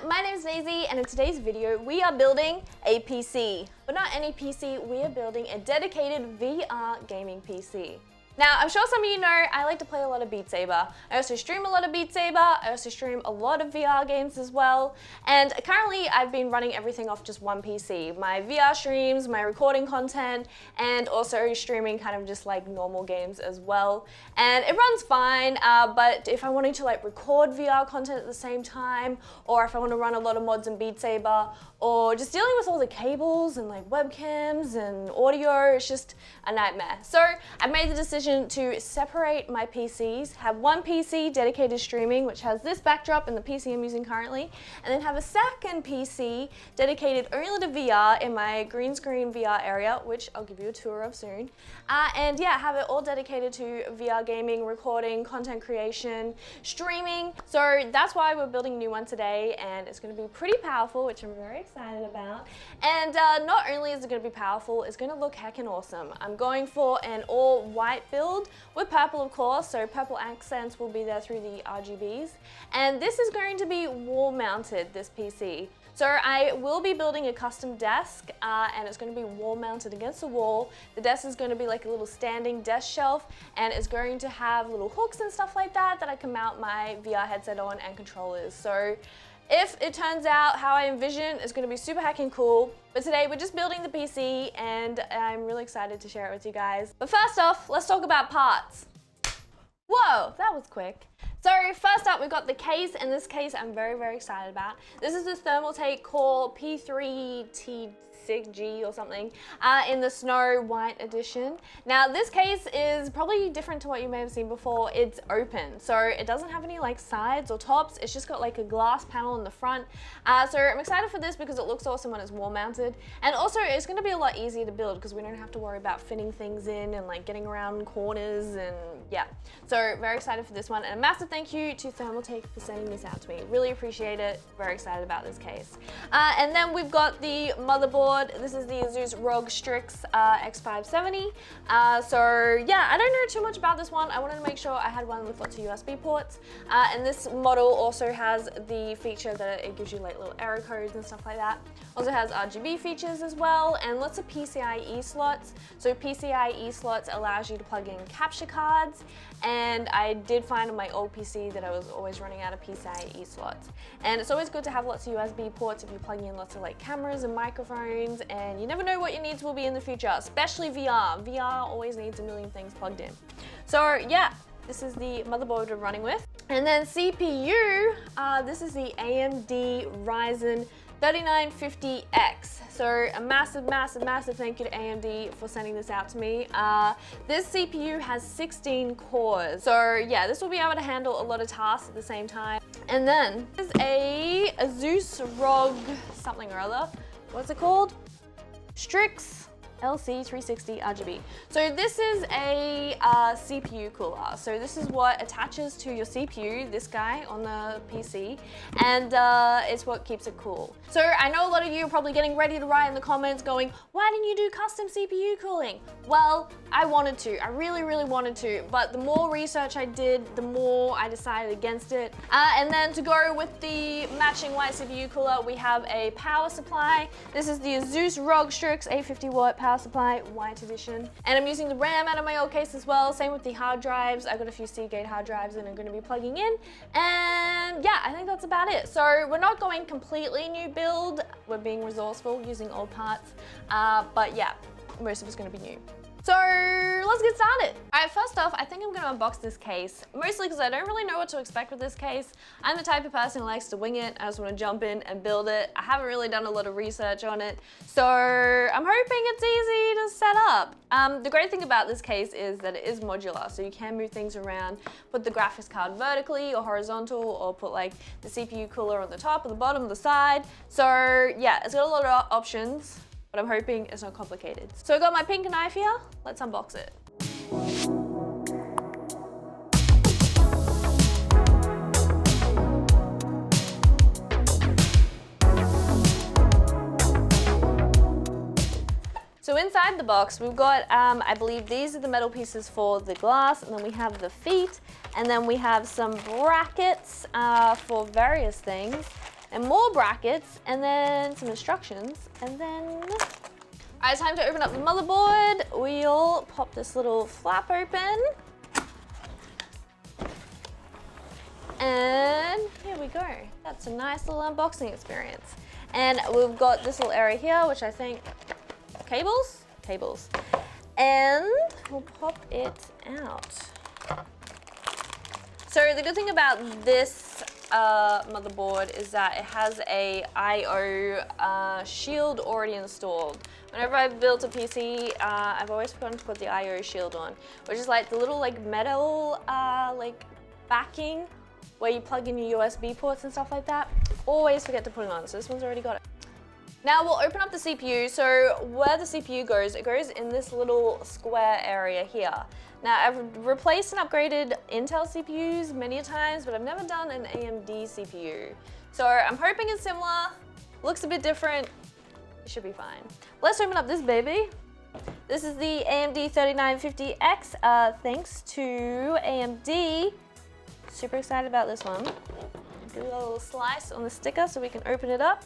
my name is Naysy, and in today's video we are building a PC. But not any PC, we are building a dedicated VR gaming PC. Now, I'm sure some of you know I like to play a lot of Beat Saber. I also stream a lot of Beat Saber. I also stream a lot of VR games as well. And currently I've been running everything off just one PC. My VR streams, my recording content, and also streaming kind of just like normal games as well. And it runs fine, but if I wanted to like record VR content at the same time, or if I want to run a lot of mods in Beat Saber, or just dealing with all the cables and like webcams and audio, it's just a nightmare. So I made the decision to separate my PCs, have one PC dedicated to streaming, which has this backdrop and the PC I'm using currently, and then have a second PC dedicated only to VR in my green screen VR area, which I'll give you a tour of soon. And yeah, have it all dedicated to VR gaming, recording, content creation, streaming. So that's why we're building a new one today, and it's going to be pretty powerful, which I'm very excited about. And not only is it going to be powerful, it's going to look heckin' awesome. I'm going for an all white build with purple, of course, so purple accents will be there through the RGBs. And this is going to be wall mounted, this PC. So I will be building a custom desk, and it's going to be wall mounted against the wall. The desk is going to be like a little standing desk shelf, and it's going to have little hooks and stuff like that I can mount my VR headset on and controllers. So if it turns out how I envision, it's going to be super hacking cool. But today we're just building the PC, and I'm really excited to share it with you guys. But first off, let's talk about parts. Whoa, that was quick. So first up, we've got the case, and this case I'm very, very excited about. This is the Thermaltake Core P3T6G or something in the Snow White edition. Now this case is probably different to what you may have seen before. It's open, so it doesn't have any like sides or tops. It's just got like a glass panel in the front. So I'm excited for this because it looks awesome when it's wall mounted, and also it's going to be a lot easier to build because we don't have to worry about fitting things in and like getting around corners, and yeah. So very excited for this one, and a massive thank you to Thermaltake for sending this out to me. Really appreciate it. Very excited about this case. And then we've got the motherboard. This is the Azus ROG Strix X570. So yeah, I don't know too much about this one. I wanted to make sure I had one with lots of USB ports. And this model also has the feature that it gives you like little error codes and stuff like that. Also has RGB features as well, and lots of PCIe slots. So PCIe slots allows you to plug in capture cards, and I did find on my old PC that I was always running out of PCIe slots. And it's always good to have lots of USB ports if you're plugging in lots of like cameras and microphones, and you never know what your needs will be in the future, especially VR. VR always needs a million things plugged in. So yeah, this is the motherboard we're running with. And then CPU, this is the AMD Ryzen 3950X. So a massive, massive, massive thank you to AMD for sending this out to me. This CPU has 16 cores. So yeah, this will be able to handle a lot of tasks at the same time. And then this is a Azus ROG something or other. What's it called? Strix LC360 RGB. So this is a CPU cooler. So this is what attaches to your CPU, this guy on the PC, and it's what keeps it cool. So I know a lot of you are probably getting ready to write in the comments going, why didn't you do custom CPU cooling? Well, I wanted to. I really, really wanted to, but the more research I did, the more I decided against it. And then to go with the matching white CPU cooler, we have a power supply. This is the Azus ROG Strix 850 watt power supply, white edition. And I'm using the RAM out of my old case as well. Same with the hard drives. I've got a few Seagate hard drives and I'm going to be plugging in. And yeah, I think that's about it. So we're not going completely new build. We're being resourceful using old parts. But yeah, most of it's going to be new. So let's get started. All right, first off, I think I'm gonna unbox this case, mostly because I don't really know what to expect with this case. I'm the type of person who likes to wing it. I just wanna jump in and build it. I haven't really done a lot of research on it, so I'm hoping it's easy to set up. The great thing about this case is that it is modular, so you can move things around, put the graphics card vertically or horizontal, or put like the CPU cooler on the top or the bottom or the side. So yeah, it's got a lot of options, but I'm hoping it's not complicated. So I got my pink knife here. Let's unbox it. So inside the box, we've got, I believe these are the metal pieces for the glass, and then we have the feet, and then we have some brackets for various things. and more brackets, and then some instructions, and then... Alright, it's time to open up the motherboard. We'll pop this little flap open. And here we go. That's a nice little unboxing experience. And we've got this little area here, which I think, cables? Cables. And we'll pop it out. So the good thing about this motherboard is that it has a I/O shield already installed. Whenever I've built a PC, I've always forgotten to put the I/O shield on, which is like the little like metal like backing where you plug in your USB ports and stuff like that. Always forget to put it on, so this one's already got it. Now we'll open up the CPU. So where the CPU goes, it goes in this little square area here. Now I've replaced and upgraded Intel CPUs many times, but I've never done an AMD CPU. So I'm hoping it's similar, looks a bit different, it should be fine. Let's open up this baby. This is the AMD 3950X, thanks to AMD. Super excited about this one. Do a little slice on the sticker so we can open it up.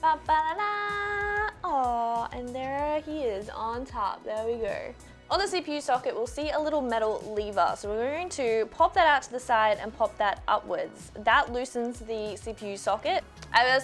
Ba-ba-da-da. Oh, and there he is on top. There we go. On the CPU socket, we'll see a little metal lever. So we're going to pop that out to the side and pop that upwards. That loosens the CPU socket.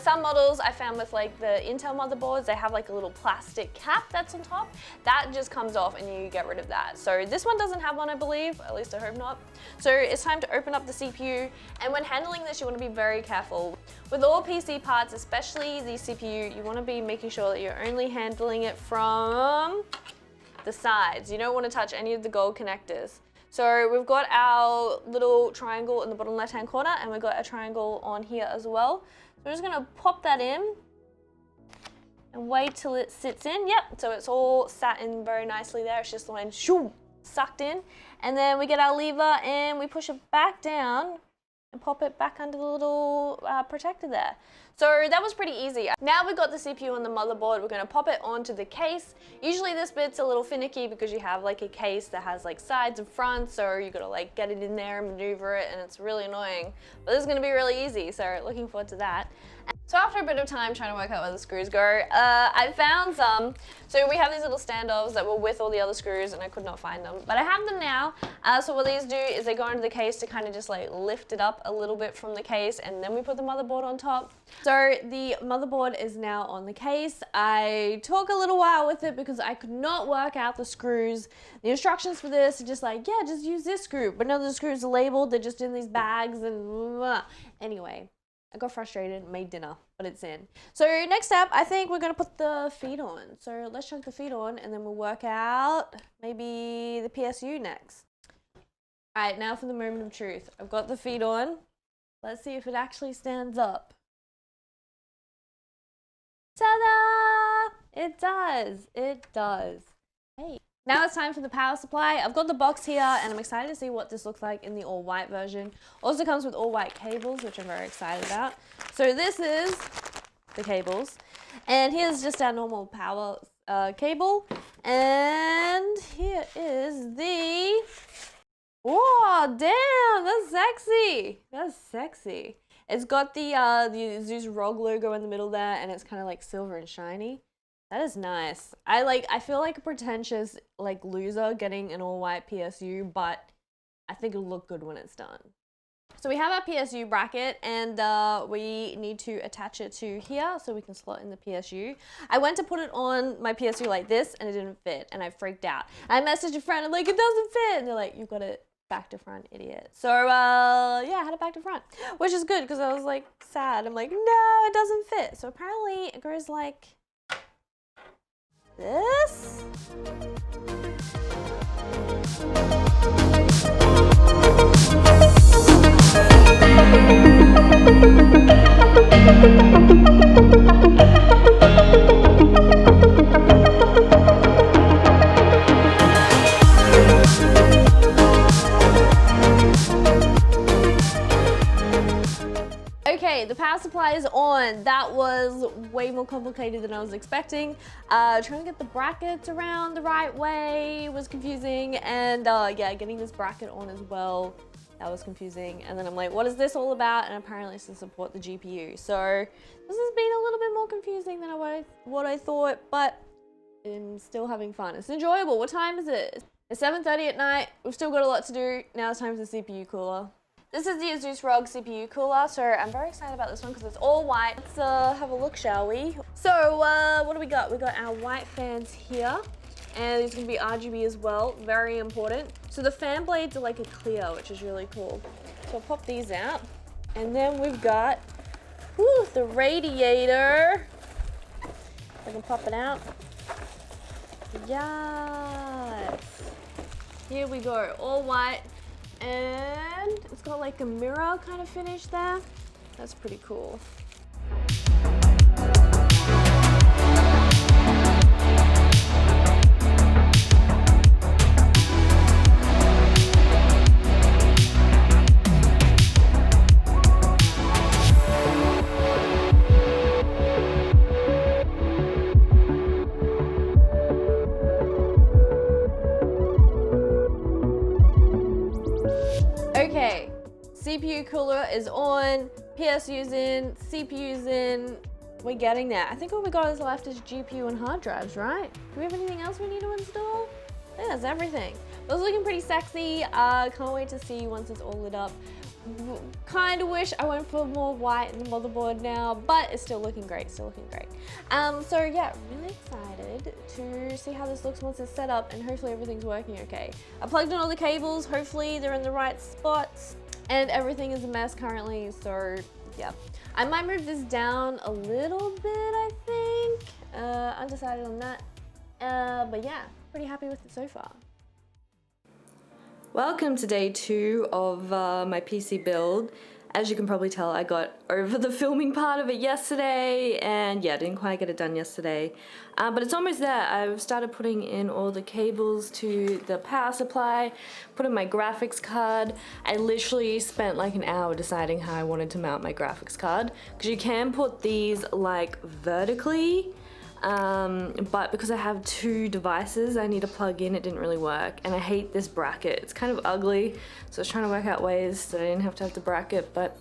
Some models I found with like the Intel motherboards, they have like a little plastic cap that's on top. That just comes off and you get rid of that. So this one doesn't have one, I believe, at least I hope not. So it's time to open up the CPU. And when handling this, you want to be very careful. With all PC parts, especially the CPU, you want to be making sure that you're only handling it from the sides. You don't want to touch any of the gold connectors. So we've got our little triangle in the bottom left hand corner, and we've got a triangle on here as well. So we're just going to pop that in and wait till it sits in. Yep, so it's all sat in very nicely there. It's just the line shoo, sucked in. And then we get our lever and we push it back down and pop it back under the little protector there. So that was pretty easy. Now we've got the CPU on the motherboard, we're going to pop it onto the case. Usually this bit's a little finicky because you have like a case that has like sides and fronts, so you got to like get it in there and maneuver it, and it's really annoying. But this is going to be really easy, so looking forward to that. So after a bit of time trying to work out where the screws go, I found some. So we have these little standoffs that were with all the other screws and I could not find them. But I have them now. So what these do is they go into the case to kind of just like lift it up a little bit from the case, and then we put the motherboard on top. So the motherboard is now on the case. I took a little while with it because I could not work out the screws. The instructions for this are just like, yeah, just use this screw. But none of the screws are labeled, they're just in these bags and anyway. I got frustrated, made dinner, but it's in. So next step, I think we're gonna put the feet on. So let's chuck the feet on and then we'll work out maybe the PSU next. All right, now for the moment of truth. I've got the feet on. Let's see if it actually stands up. Ta-da! It does, it does. Hey. Now it's time for the power supply. I've got the box here and I'm excited to see what this looks like in the all white version. Also comes with all white cables, which I'm very excited about. So this is the cables, and here's just our normal power cable. And here is the, oh damn, that's sexy. That's sexy. It's got the Azus ROG logo in the middle there, and it's kind of like silver and shiny. That is nice. I feel like a pretentious like loser getting an all white PSU, but I think it'll look good when it's done. So we have our PSU bracket, and we need to attach it to here so we can slot in the PSU. I went to put it on my PSU like this and it didn't fit, and I freaked out. I messaged a friend, I'm like, it doesn't fit, and they're like, you've got it back to front, idiot. So yeah, I had it back to front, which is good because I was like sad. I'm like, no, it doesn't fit. So apparently it goes like this. Okay, the power supply is on. That was way more complicated than I was expecting. Trying to get the brackets around the right way was confusing, and yeah, getting this bracket on as well. That was confusing. And then I'm like, what is this all about? And apparently it's to support the GPU. So this has been a little bit more confusing than what I thought, but I'm still having fun. It's enjoyable. What time is it? It's 7:30 at night. We've still got a lot to do. Now it's time for the CPU cooler. This is the Azus ROG CPU cooler, so I'm very excited about this one because it's all white. Let's have a look, shall we? So what do we got? We got our white fans here, and these are gonna be RGB as well, very important. So the fan blades are like a clear, which is really cool. So I'll pop these out, and then we've got the radiator. I can pop it out. Yes. Here we go, all white. And it's got like a mirror kind of finish there. That's pretty cool. Okay, CPU cooler is on, PSU's in, CPU's in, we're getting there. I think all we got is left is GPU and hard drives, right? Do we have anything else we need to install? Yeah, that's everything. It was looking pretty sexy. Can't wait to see once it's all lit up. Kind of wish I went for more white in the motherboard now, but it's still looking great, So yeah, really excited to see how this looks once it's set up, and hopefully everything's working okay. I plugged in all the cables, hopefully they're in the right spots, and everything is a mess currently, so yeah. I might move this down a little bit, I think. Undecided on that, but yeah, pretty happy with it so far. Welcome to day 2 of my PC build. As you can probably tell, I got over the filming part of it yesterday, and yeah, didn't quite get it done yesterday. But it's almost there. I've started putting in all the cables to the power supply, put in my graphics card. I literally spent like an hour deciding how I wanted to mount my graphics card, because you can put these like vertically, but because I have 2 devices I need to plug in, it didn't really work, and I hate this bracket. It's kind of ugly, so I was trying to work out ways so I didn't have to have the bracket, but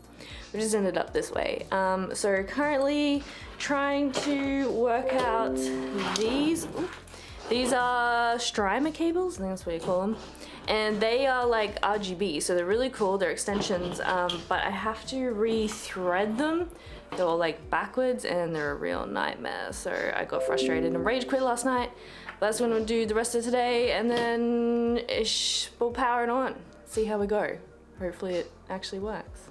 we just ended up this way. So currently trying to work out these. These are Strimer cables, I think that's what you call them, and they are like RGB, so they're really cool. They're extensions, but I have to re-thread them. They're all like backwards and they're a real nightmare. So I got frustrated and rage quit last night. But that's what I'm gonna do the rest of today, and then we'll power it on. See how we go. Hopefully it actually works.